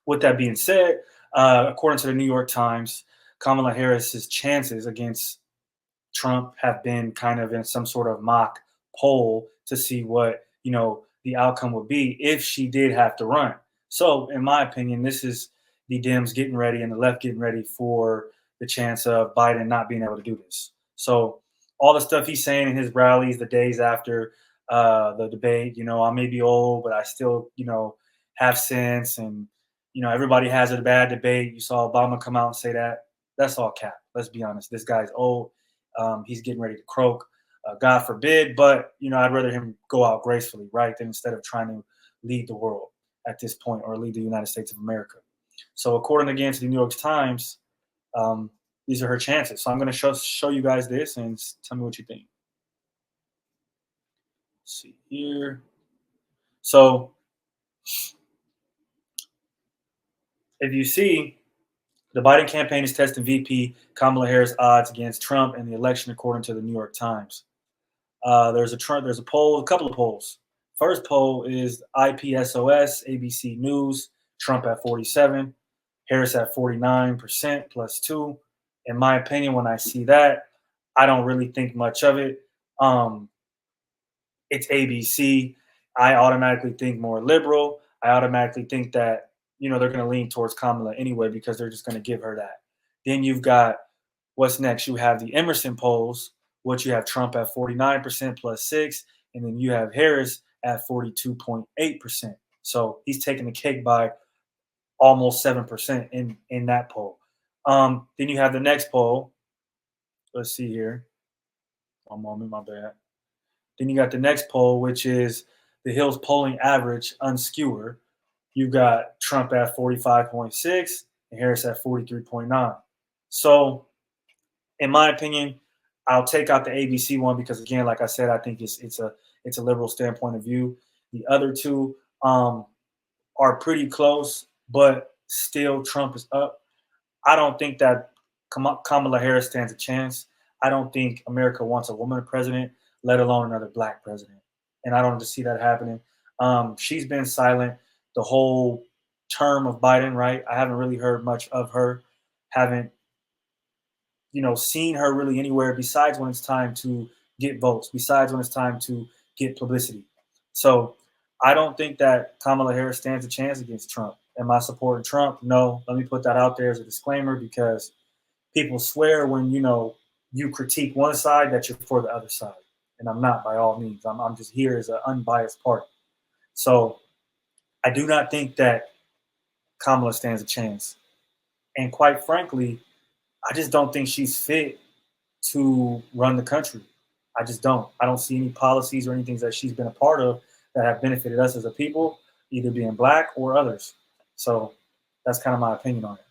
With that being said, according to the New York Times, Kamala Harris's chances against Trump have been kind of in some sort of mock poll to see what the outcome would be if she did have to run. So, in my opinion, this is the Dems getting ready and the left getting ready for the chance of Biden not being able to do this. So, all the stuff he's saying in his rallies, the days after the debate, I may be old, but I still, have sense, and everybody has a bad debate. You saw Obama come out and say that. That's all cap. Let's be honest. This guy's old. He's getting ready to croak. God forbid, but I'd rather him go out gracefully, right, than instead of trying to lead the world at this point or lead the United States of America. So, according again to the New York Times, um, these are her chances. So, I'm going to show you guys this and tell me what you think. Let's see here. So, if you see, the Biden campaign is testing VP Kamala Harris odds against Trump in the election, according to the New York Times. There's a poll, a couple of polls. First poll is IPSOS, ABC News, Trump at 47, Harris at 49% plus 2. In my opinion, when I see that, I don't really think much of it. It's ABC. I automatically think more liberal. I automatically think that they're going to lean towards Kamala anyway because they're just going to give her that. Then you've got what's next. You have the Emerson polls, which you have Trump at 49% plus 6, and then you have Harris at 42.8%. So he's taking the cake by almost 7% in that poll. Then you have the next poll. Let's see here. One moment, my bad. Then you got the next poll, which is the Hill's polling average unskewer. You got Trump at 45.6 and Harris at 43.9. So, in my opinion, I'll take out the ABC one because, again, like I said, I think it's a liberal standpoint of view. The other two are pretty close, but still Trump is up. I don't think that Kamala Harris stands a chance. I don't think America wants a woman president, let alone another black president. And I don't see that happening. She's been silent the whole term of Biden, right? I haven't really heard much of her. Haven't, seen her really anywhere besides when it's time to get votes, besides when it's time to get publicity. So I don't think that Kamala Harris stands a chance against Trump. Am I supporting Trump? No. Let me put that out there as a disclaimer because people swear when you critique one side that you're for the other side, and I'm not by all means. I'm just here as an unbiased party. So I do not think that Kamala stands a chance, and quite frankly, I just don't think she's fit to run the country. I just don't. I don't see any policies or anything that she's been a part of that have benefited us as a people, either being black or others. So that's kind of my opinion on it.